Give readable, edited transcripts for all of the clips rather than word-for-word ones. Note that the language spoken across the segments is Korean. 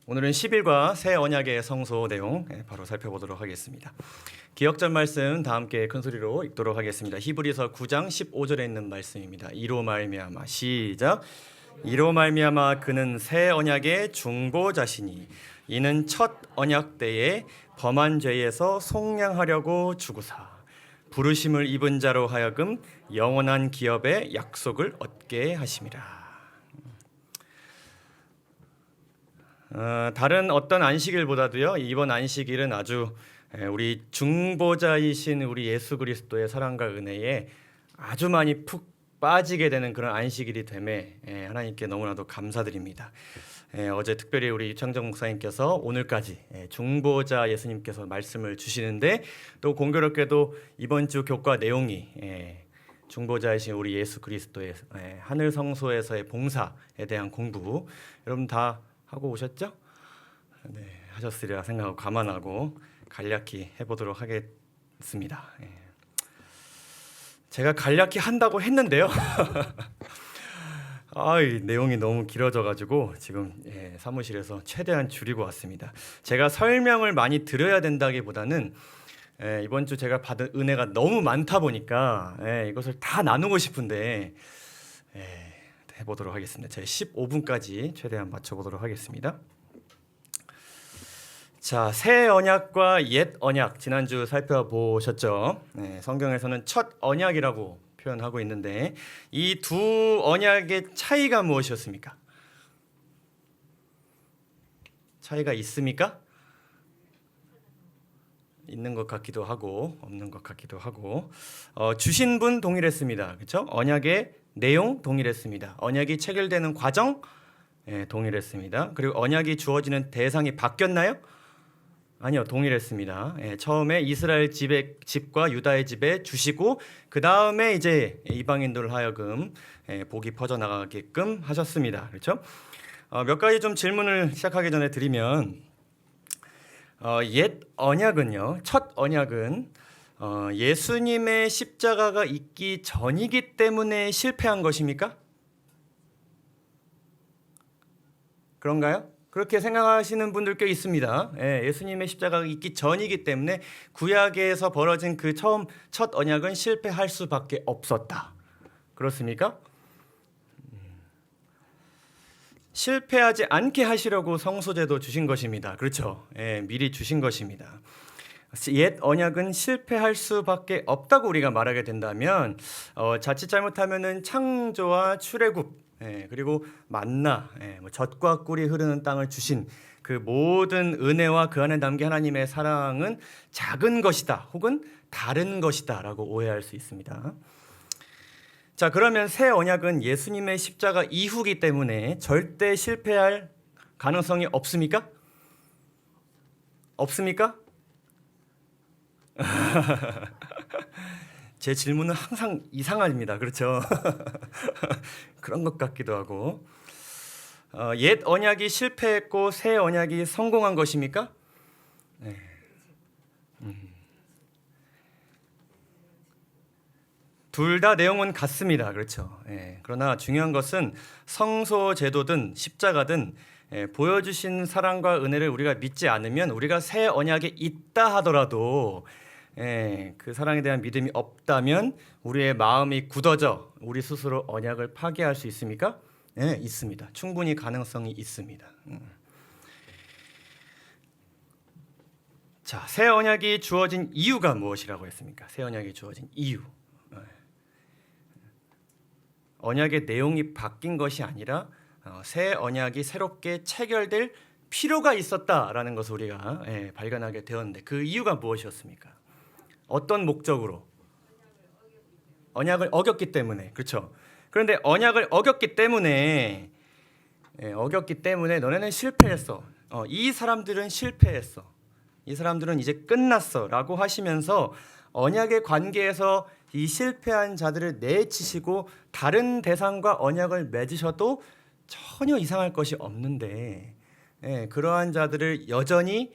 오늘은 10일과 새 언약의 성소 내용 바로 살펴보도록 하겠습니다. 기억절 말씀 다 함께 큰 소리로 읽도록 하겠습니다. 히브리서 9장 15절에 있는 말씀입니다. 이로 말미암아 시작. 이로 말미암아 그는 새 언약의 중보자시니 이는 첫 언약 때에 범한 죄에서 속량하려고 주구사 부르심을 입은 자로 하여금 영원한 기업의 약속을 얻게 하심이라. 다른 어떤 안식일보다도요, 이번 안식일은 아주 우리 중보자이신 우리 예수 그리스도의 사랑과 은혜에 아주 많이 푹 빠지게 되는 그런 안식일이 됨에 하나님께 너무나도 감사드립니다. 어제 특별히 우리 유창정 목사님께서 오늘까지 중보자 예수님께서 말씀을 주시는데, 또 공교롭게도 이번 주 교과 내용이 중보자이신 우리 예수 그리스도의 하늘 성소에서의 봉사에 대한 공부, 여러분 다 하고 오셨죠? 네, 하셨으리라 생각하고 감안하고 간략히 해보도록 하겠습니다. 제가 간략히 한다고 했는데요. 이 내용이 너무 길어져가지고 지금 사무실에서 최대한 줄이고 왔습니다. 제가 설명을 많이 드려야 된다기보다는 이번 주 제가 받은 은혜가 너무 많다 보니까 이것을 다 나누고 싶은데 해보도록 하겠습니다. 제 15분까지 최대한 맞춰보도록 하겠습니다. 자, 새 언약과 옛 언약 지난주 살펴보셨죠? 성경에서는 첫 언약이라고 표현하고 있는데 이 두 언약의 차이가 무엇이었습니까? 차이가 있습니까? 있는 것 같기도 하고 없는 것 같기도 하고 주신 분 동일했습니다. 그렇죠? 언약의 내용 동일했습니다. 언약이 체결되는 과정 동일했습니다. 그리고 언약이 주어지는 대상이 바뀌었나요? 아니요, 동일했습니다. 처음에 이스라엘 집과 유다의 집에 주시고 그 다음에 이제 이방인들 하여금 복이 퍼져나가게끔 하셨습니다. 그렇죠? 몇 가지 좀 질문을 시작하기 전에 드리면 옛 언약은요, 첫 언약은 예수님의 십자가가 있기 전이기 때문에 실패한 것입니까? 그런가요? 그렇게 생각하시는 분들 꽤 있습니다. 예수님의 십자가가 있기 전이기 때문에 구약에서 벌어진 그 첫 언약은 실패할 수밖에 없었다. 그렇습니까? 실패하지 않게 하시려고 성소제도 주신 것입니다. 그렇죠? 미리 주신 것입니다. 옛 언약은 실패할 수밖에 없다고 우리가 말하게 된다면 자칫 잘못하면은 창조와 출애굽 그리고 만나 젖과 꿀이 흐르는 땅을 주신 그 모든 은혜와 그 안에 담긴 하나님의 사랑은 작은 것이다 혹은 다른 것이다 라고 오해할 수 있습니다. 자, 그러면 새 언약은 예수님의 십자가 이후기 때문에 절대 실패할 가능성이 없습니까? 없습니까? 제 질문은 항상 이상합니다. 그렇죠? 그런 것 같기도 하고 옛 언약이 실패했고 새 언약이 성공한 것입니까? 둘 다 내용은 같습니다. 그렇죠? 그러나 중요한 것은 성소 제도든 십자가든 보여주신 사랑과 은혜를 우리가 믿지 않으면 우리가 새 언약에 있다 하더라도 그 사랑에 대한 믿음이 없다면 우리의 마음이 굳어져 우리 스스로 언약을 파괴할 수 있습니까? 네, 있습니다. 충분히 가능성이 있습니다. 자, 새 언약이 주어진 이유가 무엇이라고 했습니까? 새 언약이 주어진 이유. 언약의 내용이 바뀐 것이 아니라 새 언약이 새롭게 체결될 필요가 있었다라는 것을 우리가 발견하게 되었는데 그 이유가 무엇이었습니까? 어떤 목적으로? 언약을 어겼기 때문에. 그렇죠? 그런데 언약을 어겼기 때문에 너네는 실패했어. 이 사람들은 실패했어. 이 사람들은 이제 끝났어 라고 하시면서 언약의 관계에서 이 실패한 자들을 내치시고 다른 대상과 언약을 맺으셔도 전혀 이상할 것이 없는데 그러한 자들을 여전히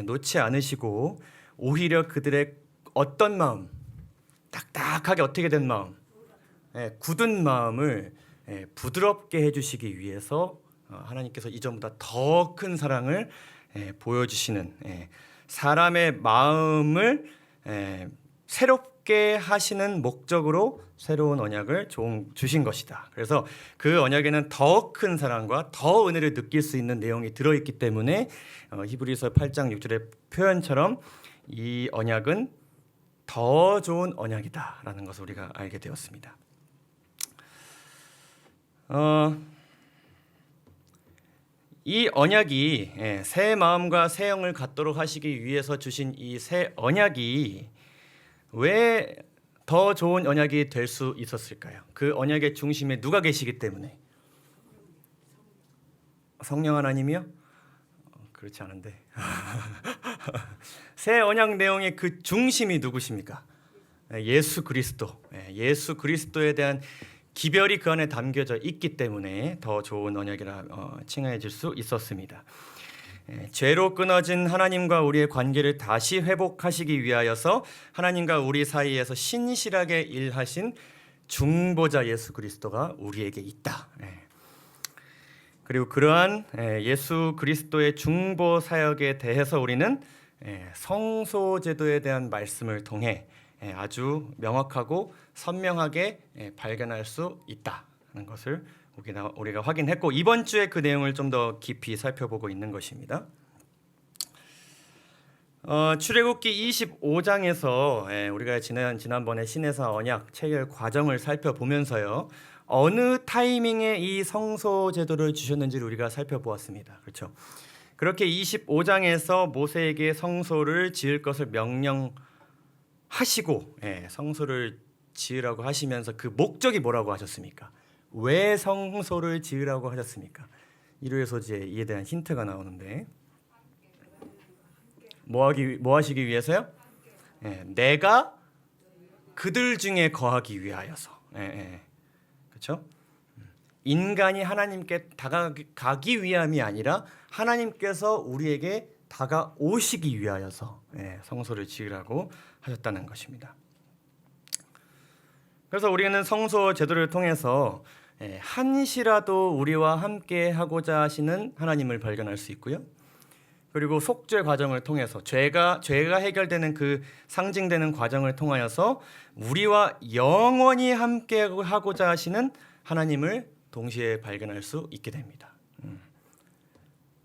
놓지 않으시고 오히려 그들의 어떤 마음, 딱딱하게 어떻게 된 마음, 굳은 마음을 부드럽게 해주시기 위해서 하나님께서 이전보다 더 큰 사랑을 보여주시는, 사람의 마음을 새롭게 하시는 목적으로 새로운 언약을 주신 것이다. 그래서 그 언약에는 더 큰 사랑과 더 은혜를 느낄 수 있는 내용이 들어있기 때문에 히브리서 8장 6절의 표현처럼 이 언약은 더 좋은 언약이다라는 것을 우리가 알게 되었습니다. 이 언약이 새 마음과 새 영을 갖도록 하시기 위해서 주신 이 새 언약이 왜 더 좋은 언약이 될 수 있었을까요? 그 언약의 중심에 누가 계시기 때문에? 성령 하나님이요? 그렇지 않은데 새 언약 내용의 그 중심이 누구십니까? 예수 그리스도. 예수 그리스도에 대한 기별이 그 안에 담겨져 있기 때문에 더 좋은 언약이라 칭해질 수 있었습니다. 죄로 끊어진 하나님과 우리의 관계를 다시 회복하시기 위하여서 하나님과 우리 사이에서 신실하게 일하신 중보자 예수 그리스도가 우리에게 있다. 그리고 그러한 예수 그리스도의 중보 사역에 대해서 우리는 성소 제도에 대한 말씀을 통해 아주 명확하고 선명하게 발견할 수 있다는 것을 우리가 확인했고, 이번 주에 그 내용을 좀 더 깊이 살펴보고 있는 것입니다. 출애굽기 25장에서 우리가 지난번에 신해사 언약 체결 과정을 살펴보면서요, 어느 타이밍에 이 성소 제도를 주셨는지를 우리가 살펴보았습니다. 그렇죠? 그렇게 25장에서 모세에게 성소를 지을 것을 명령하시고 성소를 지으라고 하시면서 그 목적이 뭐라고 하셨습니까? 왜 성소를 지으라고 하셨습니까? 일요일 소지에 이에 대한 힌트가 나오는데, 뭐 하시기 위해서요? 내가 그들 중에 거하기 위하여서. 그렇죠? 인간이 하나님께 다가가기 위함이 아니라 하나님께서 우리에게 다가오시기 위하여서 성소를 지으라고 하셨다는 것입니다. 그래서 우리는 성소 제도를 통해서 한시라도 우리와 함께 하고자 하시는 하나님을 발견할 수 있고요. 그리고 속죄 과정을 통해서 죄가 해결되는 그 상징되는 과정을 통하여서 우리와 영원히 함께 하고자 하시는 하나님을 동시에 발견할 수 있게 됩니다.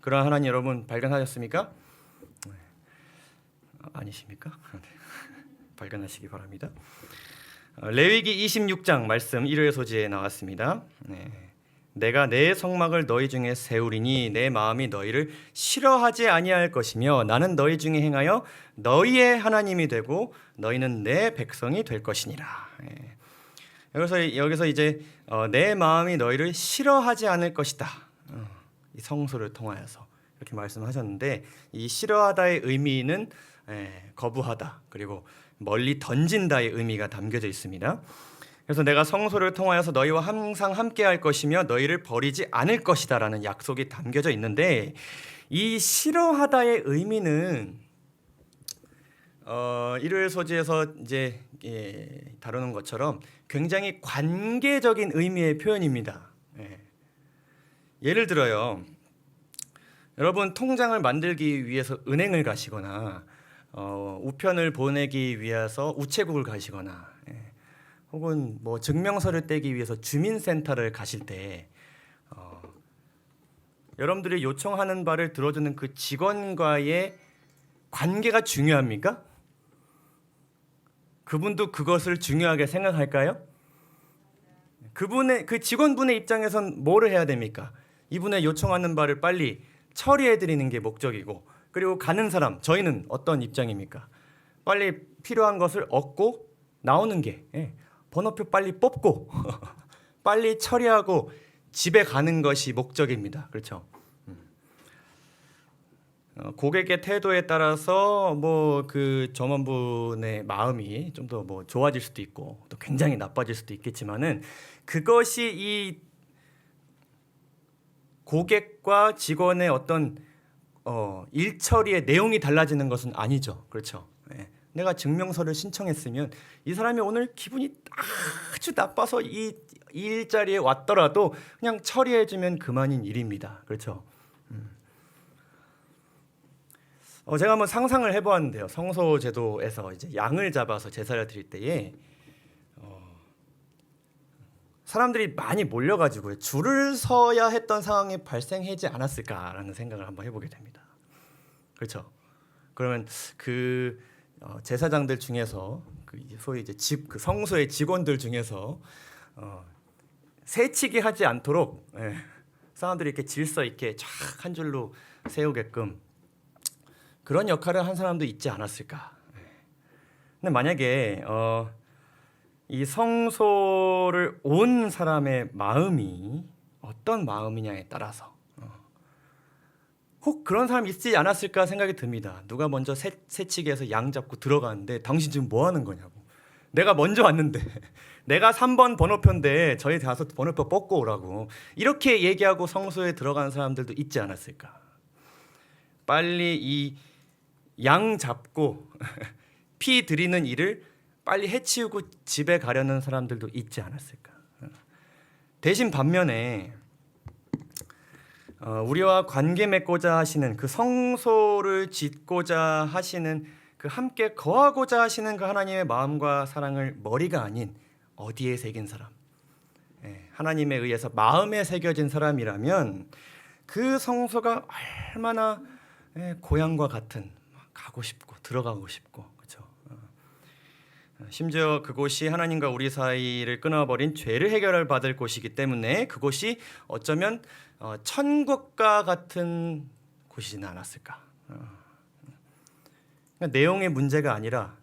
그런 하나님 여러분 발견하셨습니까? 아니십니까? 발견하시기 바랍니다. 레위기 26장 말씀 1회 소지에 나왔습니다. 내가 내 성막을 너희 중에 세우리니 내 마음이 너희를 싫어하지 아니할 것이며 나는 너희 중에 행하여 너희의 하나님이 되고 너희는 내 백성이 될 것이니라. 여기서 이제 내 마음이 너희를 싫어하지 않을 것이다. 이 성소를 통하여서 이렇게 말씀하셨는데, 이 싫어하다의 의미는 거부하다, 그리고 멀리 던진다의 의미가 담겨져 있습니다. 그래서 내가 성소를 통하여서 너희와 항상 함께할 것이며 너희를 버리지 않을 것이다라는 약속이 담겨져 있는데, 이 싫어하다의 의미는 일요일 소지에서 이제 다루는 것처럼 굉장히 관계적인 의미의 표현입니다. 예를 들어요, 여러분 통장을 만들기 위해서 은행을 가시거나 우편을 보내기 위해서 우체국을 가시거나 혹은 뭐 증명서를 떼기 위해서 주민센터를 가실 때 여러분들이 요청하는 바를 들어주는 그 직원과의 관계가 중요합니까? 그분도 그것을 중요하게 생각할까요? 그 직원분의 입장에선 뭐를 해야 됩니까? 이분의 요청하는 바를 빨리 처리해 드리는 게 목적이고, 그리고 가는 사람, 저희는 어떤 입장입니까? 빨리 필요한 것을 얻고 나오는 게, 번호표 빨리 뽑고 빨리 처리하고 집에 가는 것이 목적입니다. 그렇죠? 고객의 태도에 따라서 뭐 그 점원분의 마음이 좀 더 뭐 좋아질 수도 있고 또 굉장히 나빠질 수도 있겠지만은, 그것이 이 고객과 직원의 어떤 일처리의 내용이 달라지는 것은 아니죠. 그렇죠? 내가 증명서를 신청했으면 이 사람이 오늘 기분이 아주 나빠서 이 일자리에 왔더라도 그냥 처리해주면 그만인 일입니다. 그렇죠? 제가 한번 상상을 해보았는데요. 성소제도에서 이제 양을 잡아서 제사를 드릴 때에 사람들이 많이 몰려가지고 줄을 서야 했던 상황이 발생하지 않았을까라는 생각을 한번 해보게 됩니다. 그렇죠? 그러면 그 제사장들 중에서 소위 이제 그 성소의 직원들 중에서 새치기 하지 않도록 사람들이 이렇게 질서 있게 쫙 한 줄로 세우게끔 그런 역할을 한 사람도 있지 않았을까? 근데 만약에 이 성소를 온 사람의 마음이 어떤 마음이냐에 따라서 혹 그런 사람이 있지 않았을까 생각이 듭니다. 누가 먼저 새치기해서 양 잡고 들어가는데 당신 지금 뭐 하는 거냐고. 내가 먼저 왔는데 내가 3번 번호표인데 저희 가서 번호표 뽑고 오라고. 이렇게 얘기하고 성소에 들어가는 사람들도 있지 않았을까. 빨리 이 양 잡고 피 드리는 일을 빨리 해치우고 집에 가려는 사람들도 있지 않았을까. 대신 반면에 우리와 관계 맺고자 하시는 그 성소를 짓고자 하시는 그 함께 거하고자 하시는 그 하나님의 마음과 사랑을 머리가 아닌 어디에 새긴 사람, 하나님에 의해서 마음에 새겨진 사람이라면 그 성소가 얼마나 고향과 같은 가고 싶고 들어가고 싶고, 그렇죠? 심지어 그곳이 하나님과 우리 사이를 끊어버린 죄를 해결을 받을 곳이기 때문에 그곳이 어쩌면 천국과 같은 곳이지는 않았을까. 그러니까 내용의 문제가 아니라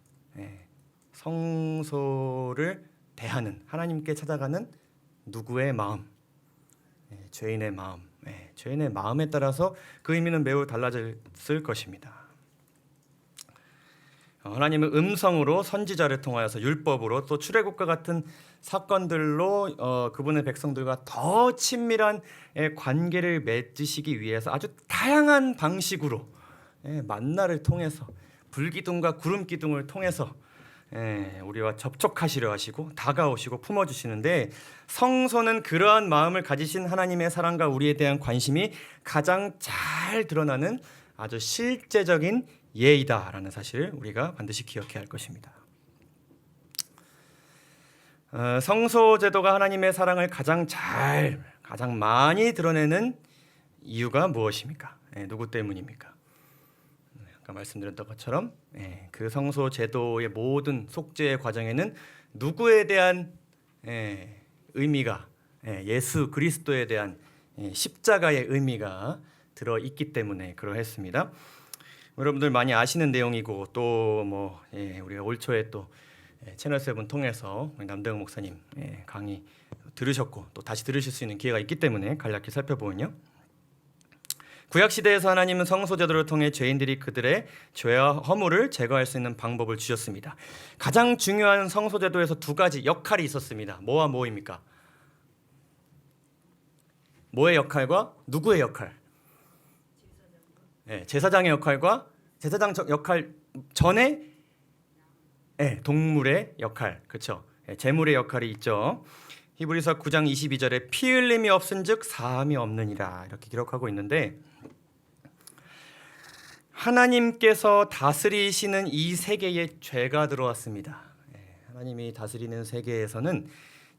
성소를 대하는, 하나님께 찾아가는 누구의 마음, 죄인의 마음, 죄인의 마음에 따라서 그 의미는 매우 달라졌을 것입니다. 하나님은 음성으로, 선지자를 통하여서, 율법으로, 또 출애굽과 같은 사건들로 그분의 백성들과 더 친밀한 관계를 맺으시기 위해서 아주 다양한 방식으로 만나를 통해서, 불기둥과 구름기둥을 통해서 우리와 접촉하시려 하시고 다가오시고 품어주시는데, 성소는 그러한 마음을 가지신 하나님의 사랑과 우리에 대한 관심이 가장 잘 드러나는 아주 실제적인 예이다라는 사실을 우리가 반드시 기억해야 할 것입니다. 성소 제도가 하나님의 사랑을 가장 많이 드러내는 이유가 무엇입니까? 누구 때문입니까? 아까 말씀드렸던 것처럼 그 성소 제도의 모든 속죄의 과정에는 누구에 대한 의미가, 예수 그리스도에 대한 십자가의 의미가 들어 있기 때문에 그러했습니다. 여러분들 많이 아시는 내용이고, 또 우리가 올 초에 또 채널 7 통해서 남대웅 목사님 강의 들으셨고 또 다시 들으실 수 있는 기회가 있기 때문에 간략히 살펴보면요. 구약 시대에서 하나님은 성소 제도를 통해 죄인들이 그들의 죄와 허물을 제거할 수 있는 방법을 주셨습니다. 가장 중요한 성소 제도에서 두 가지 역할이 있었습니다. 뭐와 뭐입니까? 뭐의 역할과 누구의 역할? 제사장의 역할과 제사장 역할 전에 동물의 역할, 그렇죠? 제물의 역할이 있죠. 히브리서 9장 22절에 피 흘림이 없은즉 사함이 없느니라 이렇게 기록하고 있는데, 하나님께서 다스리시는 이 세계에 죄가 들어왔습니다. 하나님이 다스리는 세계에서는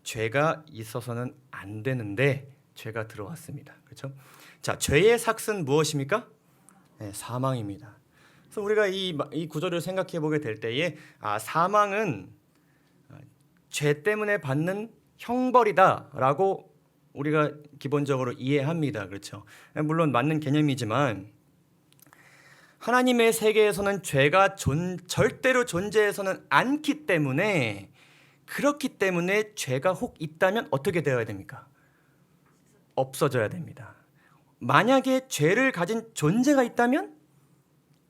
죄가 있어서는 안 되는데 죄가 들어왔습니다. 그렇죠? 자, 죄의 삭은 무엇입니까? 사망입니다. 그래서 우리가 이 구절을 생각해 보게 될 때에 사망은 죄 때문에 받는 형벌이다라고 우리가 기본적으로 이해합니다. 그렇죠? 물론 맞는 개념이지만 하나님의 세계에서는 죄가 절대로 존재해서는 않기 때문에, 그렇기 때문에 죄가 혹 있다면 어떻게 되어야 됩니까? 없어져야 됩니다. 만약에 죄를 가진 존재가 있다면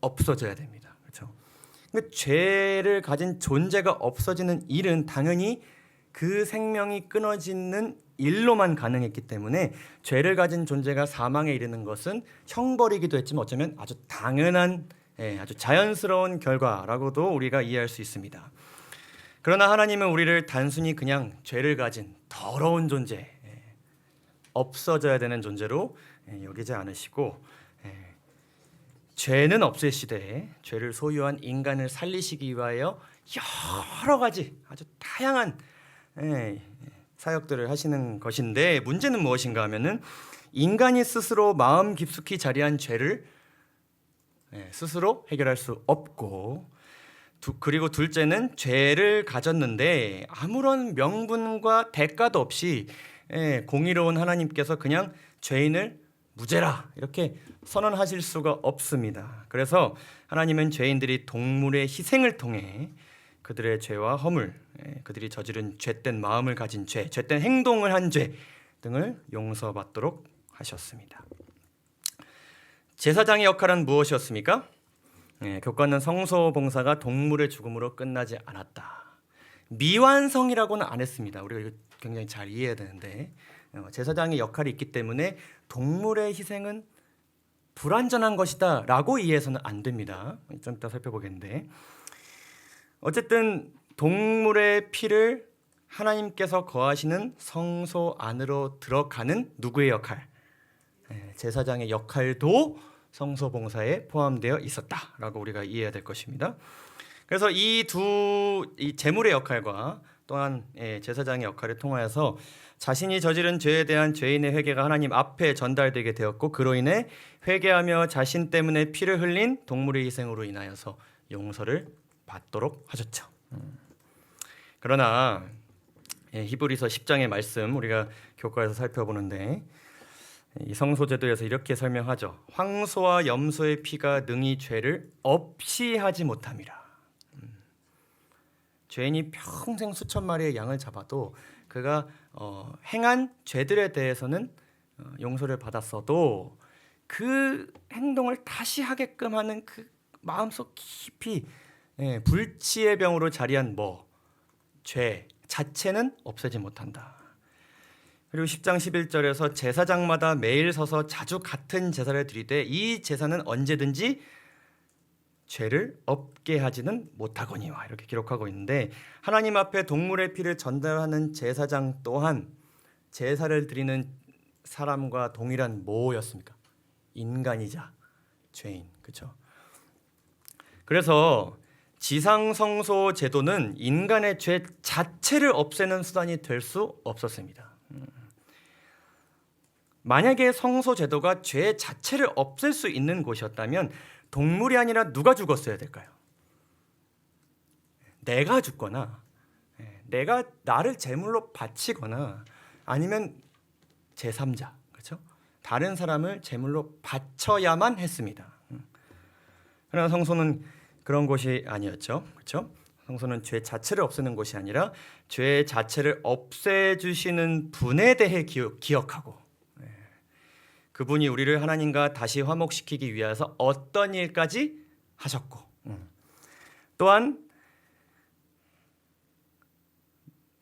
없어져야 됩니다. 그렇죠? 그러니까 죄를 가진 존재가 없어지는 일은 당연히 그 생명이 끊어지는 일로만 가능했기 때문에, 죄를 가진 존재가 사망에 이르는 것은 형벌이기도 했지만 어쩌면 아주 당연한, 아주 자연스러운 결과라고도 우리가 이해할 수 있습니다. 그러나 하나님은 우리를 단순히 그냥 죄를 가진 더러운 존재, 없어져야 되는 존재로 여기지 않으시고 죄는 없애시되 죄를 소유한 인간을 살리시기 위하여 여러 가지 아주 다양한 사역들을 하시는 것인데, 문제는 무엇인가 하면은 인간이 스스로 마음 깊숙이 자리한 죄를 스스로 해결할 수 없고, 그리고 둘째는 죄를 가졌는데 아무런 명분과 대가도 없이 공의로운 하나님께서 그냥 죄인을 무죄라 이렇게 선언하실 수가 없습니다. 그래서 하나님은 죄인들이 동물의 희생을 통해 그들의 죄와 허물, 그들이 저지른 죄된 마음을 가진 죄, 죄된 행동을 한 죄 등을 용서받도록 하셨습니다. 제사장의 역할은 무엇이었습니까? 교과는 성소 봉사가 동물의 죽음으로 끝나지 않았다. 미완성이라고는 안 했습니다. 우리가 이거 굉장히 잘 이해해야 되는데, 제사장의 역할이 있기 때문에 동물의 희생은 불완전한 것이다 라고 이해해서는 안 됩니다. 좀 이따 살펴보겠는데, 어쨌든 동물의 피를 하나님께서 거하시는 성소 안으로 들어가는 누구의 역할? 제사장의 역할도 성소 봉사에 포함되어 있었다라고 우리가 이해해야 될 것입니다. 그래서 이 제물의 역할과 또한 제사장의 역할을 통하여서 자신이 저지른 죄에 대한 죄인의 회개가 하나님 앞에 전달되게 되었고, 그로 인해 회개하며 자신 때문에 피를 흘린 동물의 희생으로 인하여서 용서를 받도록 하셨죠. 그러나 히브리서 10장의 말씀 우리가 교과에서 살펴보는데, 이 성소제도에서 이렇게 설명하죠. 황소와 염소의 피가 능히 죄를 없이 하지 못함이라. 죄인이 평생 수천 마리의 양을 잡아도 그가 행한 죄들에 대해서는 용서를 받았어도 그 행동을 다시 하게끔 하는 그 마음속 깊이 불치의 병으로 자리한 죄 자체는 없애지 못한다. 그리고 10장 11절에서 제사장마다 매일 서서 자주 같은 제사를 드리되 이 제사는 언제든지 죄를 없게 하지는 못하거니와 이렇게 기록하고 있는데, 하나님 앞에 동물의 피를 전달하는 제사장 또한 제사를 드리는 사람과 동일한 뭐였습니까? 인간이자 죄인, 그렇죠? 그래서 지상성소 제도는 인간의 죄 자체를 없애는 수단이 될 수 없었습니다. 만약에 성소 제도가 죄 자체를 없앨 수 있는 곳이었다면 동물이 아니라 누가 죽었어야 될까요? 내가 죽거나 내가 나를 제물로 바치거나 아니면 제3자, 그렇죠? 다른 사람을 제물로 바쳐야만 했습니다. 그러나 성소는 그런 곳이 아니었죠, 그렇죠? 성소는 죄 자체를 없애는 곳이 아니라 죄 자체를 없애주시는 분에 대해 기억하고, 그분이 우리를 하나님과 다시 화목시키기 위해서 어떤 일까지 하셨고, 또한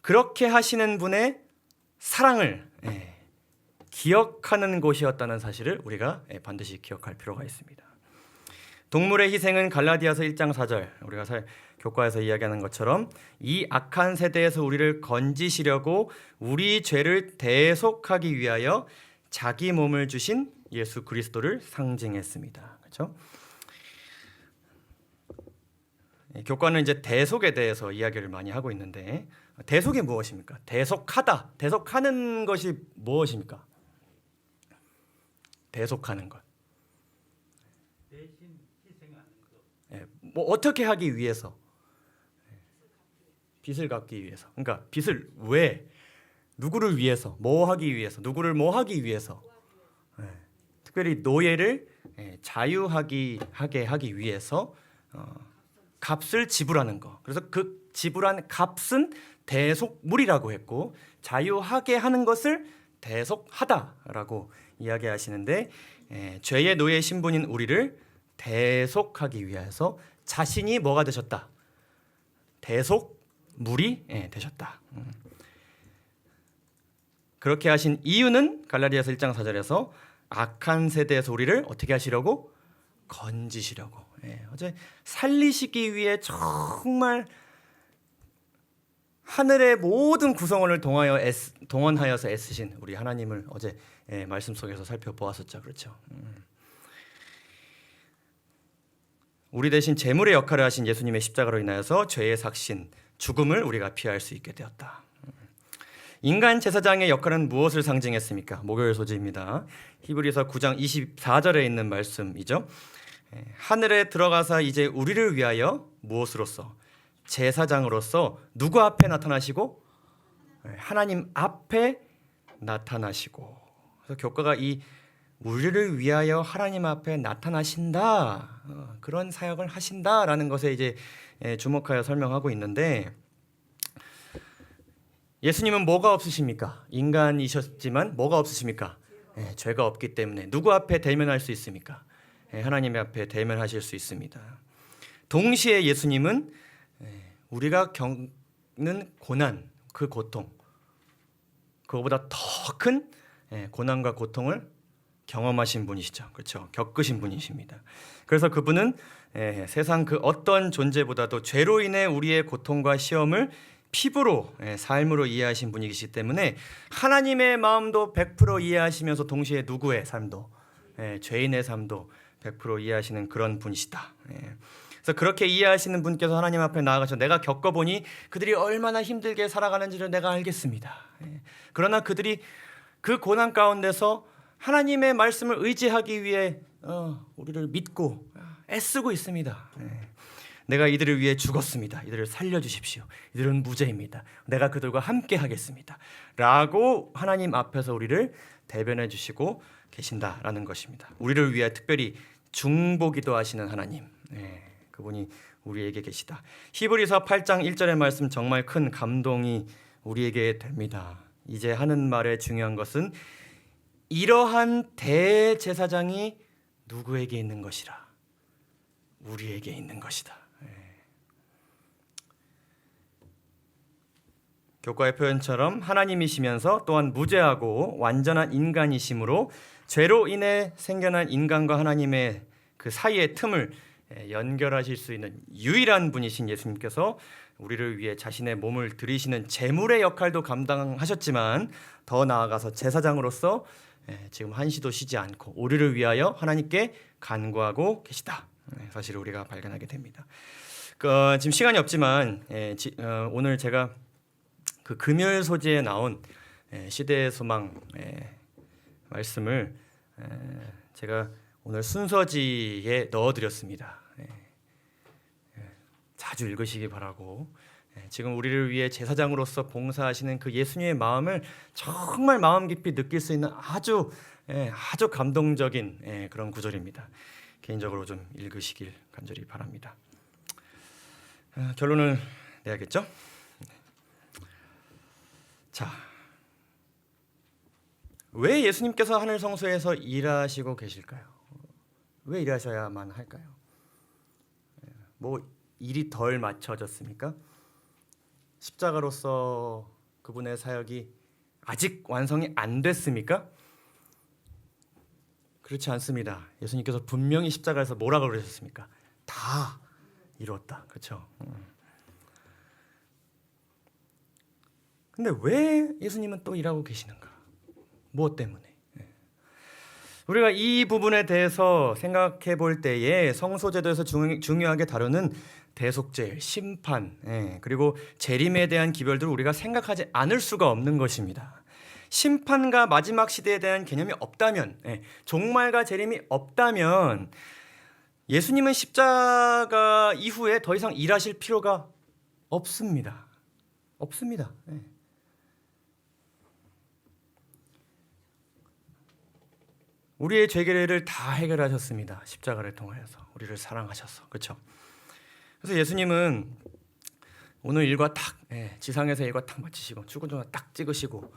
그렇게 하시는 분의 사랑을 기억하는 곳이었다는 사실을 우리가 반드시 기억할 필요가 있습니다. 동물의 희생은 갈라디아서 1장 4절 우리가 교과에서 이야기하는 것처럼 이 악한 세대에서 우리를 건지시려고 우리 죄를 대속하기 위하여 자기 몸을 주신 예수 그리스도를 상징했습니다. 그렇죠? 교과는 이제 대속에 대해서 이야기를 많이 하고 있는데, 대속이 무엇입니까? 대속하다, 대속하는 것이 무엇입니까? 대속하는 것. 대신 희생하는 것. 뭐 어떻게 하기 위해서? 빚을 갚기 위해서. 그러니까 빚을 왜? 누구를 위해서? 뭐 하기 위해서? 누구를 뭐 하기 위해서? 특별히 노예를 자유하게 하기 위해서 값을 지불하는 거. 그래서 그 지불한 값은 대속물이라고 했고, 자유하게 하는 것을 대속하다라고 이야기하시는데, 죄의 노예 신분인 우리를 대속하기 위해서 자신이 뭐가 되셨다? 대속물이 되셨다. 그렇게 하신 이유는 갈라디아서 1장 4절에서 악한 세대에서 우리를 어떻게 하시려고? 건지시려고. 어제 살리시기 위해 정말 하늘의 모든 구성원을 동원하여서 애쓰신 우리 하나님을 어제 말씀 속에서 살펴보았었죠. 그렇죠. 우리 대신 제물의 역할을 하신 예수님의 십자가로 인하여서 죄의 삭신, 죽음을 우리가 피할 수 있게 되었다. 인간 제사장의 역할은 무엇을 상징했습니까? 목요일 소지입니다. 히브리서 9장 24절에 있는 말씀이죠. 하늘에 들어가서 이제 우리를 위하여 무엇으로서? 제사장으로서 누구 앞에 나타나시고? 하나님 앞에 나타나시고. 그래서 교과가 이 우리를 위하여 하나님 앞에 나타나신다, 그런 사역을 하신다라는 것에 이제 주목하여 설명하고 있는데, 예수님은 뭐가 없으십니까? 인간이셨지만 뭐가 없으십니까? 죄가 없기 때문에 누구 앞에 대면할 수 있습니까? 하나님 앞에 대면하실 수 있습니다. 동시에 예수님은 우리가 겪는 고난, 그 고통, 그거보다 더 큰 고난과 고통을 경험하신 분이시죠. 그렇죠? 겪으신 분이십니다. 그래서 그분은 세상 그 어떤 존재보다도 죄로 인해 우리의 고통과 시험을 피부로, 삶으로 이해하신 분이시기 때문에 하나님의 마음도 100% 이해하시면서 동시에 누구의 삶도, 죄인의 삶도 100% 이해하시는 그런 분이시다. 그래서 그렇게 이해하시는 분께서 하나님 앞에 나아가서 내가 겪어보니 그들이 얼마나 힘들게 살아가는지를 내가 알겠습니다. 그러나 그들이 그 고난 가운데서 하나님의 말씀을 의지하기 위해 우리를 믿고 애쓰고 있습니다. 내가 이들을 위해 죽었습니다. 이들을 살려주십시오. 이들은 무죄입니다. 내가 그들과 함께 하겠습니다. 라고 하나님 앞에서 우리를 대변해 주시고 계신다라는 것입니다. 우리를 위해 특별히 중보기도 하시는 하나님, 그분이 우리에게 계시다. 히브리서 8장 1절의 말씀 정말 큰 감동이 우리에게 됩니다. 이제 하는 말의 중요한 것은 이러한 대제사장이 누구에게 있는 것이라? 우리에게 있는 것이다. 교과의 표현처럼 하나님이시면서 또한 무죄하고 완전한 인간이심으로 죄로 인해 생겨난 인간과 하나님의 그 사이의 틈을 연결하실 수 있는 유일한 분이신 예수님께서 우리를 위해 자신의 몸을 드리시는 제물의 역할도 감당하셨지만 더 나아가서 제사장으로서 지금 한시도 쉬지 않고 우리를 위하여 하나님께 간구하고 계시다. 사실을 우리가 발견하게 됩니다. 지금 시간이 없지만 오늘 제가 그 금요일 소재에 나온 시대의 소망 말씀을 제가 오늘 순서지에 넣어드렸습니다. 자주 읽으시기 바라고, 지금 우리를 위해 제사장으로서 봉사하시는 그 예수님의 마음을 정말 마음 깊이 느낄 수 있는 아주 감동적인 그런 구절입니다. 개인적으로 좀 읽으시길 간절히 바랍니다. 결론을 내야겠죠? 자, 왜 예수님께서 하늘 성소에서 일하시고 계실까요? 왜 일하셔야만 할까요? 뭐 일이 덜 맞춰졌습니까? 십자가로서 그분의 사역이 아직 완성이 안 됐습니까? 그렇지 않습니다. 예수님께서 분명히 십자가에서 뭐라고 그러셨습니까? 다 이루었다. 그렇죠? 근데 왜 예수님은 또 일하고 계시는가? 무엇 때문에? 우리가 이 부분에 대해서 생각해 볼 때에 성소제도에서 중요하게 다루는 대속죄, 심판, 그리고 재림에 대한 기별들을 우리가 생각하지 않을 수가 없는 것입니다. 심판과 마지막 시대에 대한 개념이 없다면, 종말과 재림이 없다면 예수님은 십자가 이후에 더 이상 일하실 필요가 없습니다. 없습니다. 우리의 죄를 다 해결하셨습니다. 십자가를 통하여서 우리를 사랑하셔서. 그렇죠? 그래서 예수님은 오늘 일과 딱 지상에서 일과 딱 마치시고 출근 전화 딱 찍으시고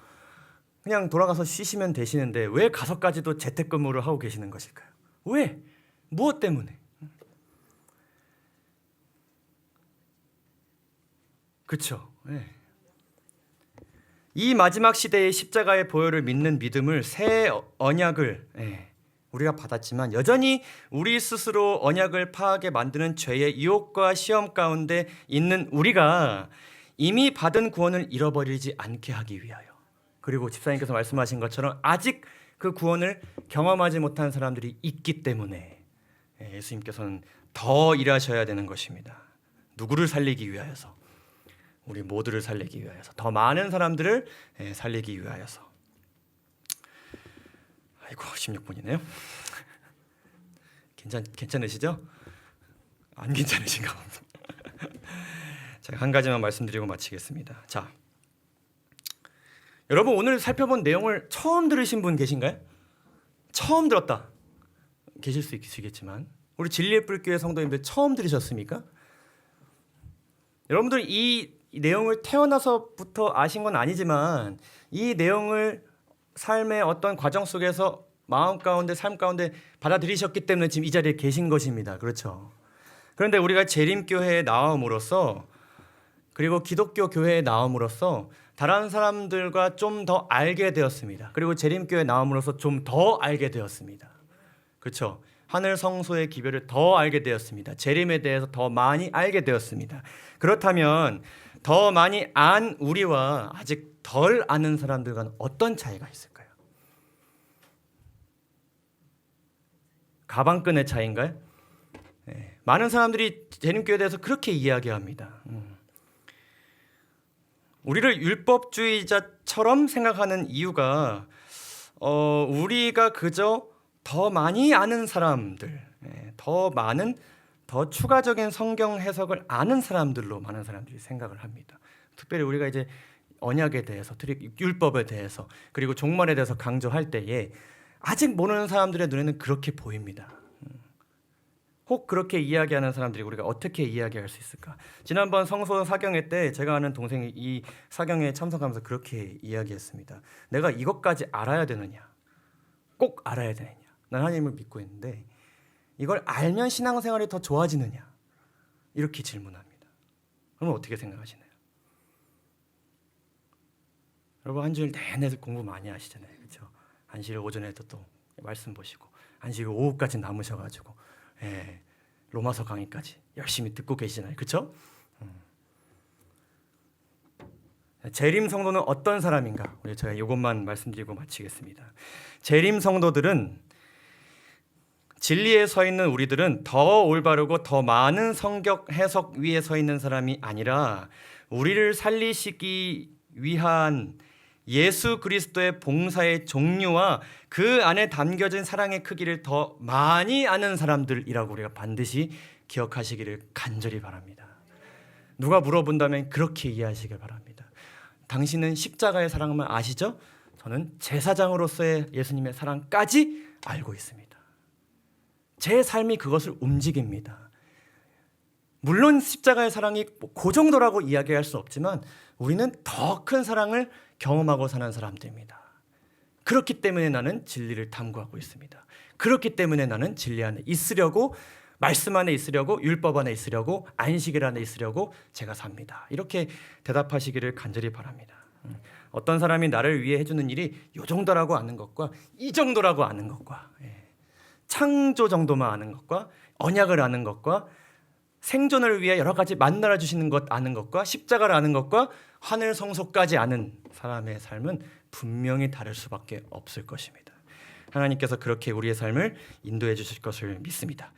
그냥 돌아가서 쉬시면 되시는데 왜 가서까지도 재택근무를 하고 계시는 것일까요? 왜? 무엇 때문에? 그렇죠? 이 마지막 시대의 십자가의 보혈을 믿는 믿음을 새 언약을 우리가 받았지만 여전히 우리 스스로 언약을 파하게 만드는 죄의 유혹과 시험 가운데 있는 우리가 이미 받은 구원을 잃어버리지 않게 하기 위하여. 그리고 집사님께서 말씀하신 것처럼 아직 그 구원을 경험하지 못한 사람들이 있기 때문에 예수님께서는 더 일하셔야 되는 것입니다. 누구를 살리기 위하여서? 우리 모두를 살리기 위하여서, 더 많은 사람들을 살리기 위하여서. 아이고 16분이네요. 괜찮으시죠? 안 괜찮으신가 봅니다. 제가 한 가지만 말씀드리고 마치겠습니다. 자, 여러분 오늘 살펴본 내용을 처음 들으신 분 계신가요? 처음 들었다 계실 수 있으시겠지만 우리 진리의 뿔교회 성도님들 처음 들으셨습니까? 여러분들 이 내용을 태어나서부터 아신 건 아니지만 이 내용을 삶의 어떤 과정 속에서 마음 가운데 삶 가운데 받아들이셨기 때문에 지금 이 자리에 계신 것입니다. 그렇죠? 그런데 우리가 재림교회에 나옴으로써 그리고 기독교 교회에 나옴으로써 다른 사람들과 좀 더 알게 되었습니다. 그리고 재림교회에 나옴으로써 좀 더 알게 되었습니다. 그렇죠? 하늘 성소의 기별을 더 알게 되었습니다. 재림에 대해서 더 많이 알게 되었습니다. 그렇다면 더 많이 안 우리와 아직 덜 아는 사람들과는 어떤 차이가 있을까요? 가방끈의 차이인가요? 네. 많은 사람들이 재림교회에 대해서 그렇게 이야기합니다. 우리를 율법주의자처럼 생각하는 이유가 우리가 그저 더 많이 아는 사람들, 더 많은 더 추가적인 성경 해석을 아는 사람들로 많은 사람들이 생각을 합니다. 특별히 우리가 이제 언약에 대해서, 율법에 대해서, 그리고 종말에 대해서 강조할 때에 아직 모르는 사람들의 눈에는 그렇게 보입니다. 혹 그렇게 이야기하는 사람들이 우리가 어떻게 이야기할 수 있을까? 지난번 성소 사경회 때 제가 아는 동생이 이 사경회에 참석하면서 그렇게 이야기했습니다. 내가 이것까지 알아야 되느냐? 꼭 알아야 되느냐? 난 하나님을 믿고 있는데 이걸 알면 신앙생활이 더 좋아지느냐? 이렇게 질문합니다. 그러면 어떻게 생각하시나요? 여러분 한 주일 내내 공부 많이 하시잖아요. 그렇죠? 안식일 오전에도 또 말씀 보시고 안식일 오후까지 남으셔가지고 로마서 강의까지 열심히 듣고 계시잖아요. 그렇죠? 재림 성도는 어떤 사람인가? 우리 제가 이것만 말씀드리고 마치겠습니다. 재림 성도들은 진리에 서 있는 우리들은 더 올바르고 더 많은 성경 해석 위에 서 있는 사람이 아니라 우리를 살리시기 위한 예수 그리스도의 봉사의 종류와 그 안에 담겨진 사랑의 크기를 더 많이 아는 사람들이라고 우리가 반드시 기억하시기를 간절히 바랍니다. 누가 물어본다면 그렇게 이해하시길 바랍니다. 당신은 십자가의 사랑을 아시죠? 저는 제사장으로서의 예수님의 사랑까지 알고 있습니다. 제 삶이 그것을 움직입니다. 물론 십자가의 사랑이 그 정도라고 이야기할 수 없지만 우리는 더 큰 사랑을 경험하고 사는 사람들입니다. 그렇기 때문에 나는 진리를 탐구하고 있습니다. 그렇기 때문에 나는 진리 안에 있으려고, 말씀 안에 있으려고, 율법 안에 있으려고, 안식일 안에 있으려고 제가 삽니다. 이렇게 대답하시기를 간절히 바랍니다. 어떤 사람이 나를 위해 해주는 일이 이 정도라고 아는 것과 이 정도라고 아는 것과 창조 정도만 아는 것과 언약을 아는 것과 생존을 위해 여러 가지 만나라 주시는 것 아는 것과 십자가를 아는 것과 하늘 성소까지 아는 사람의 삶은 분명히 다를 수밖에 없을 것입니다. 하나님께서 그렇게 우리의 삶을 인도해 주실 것을 믿습니다.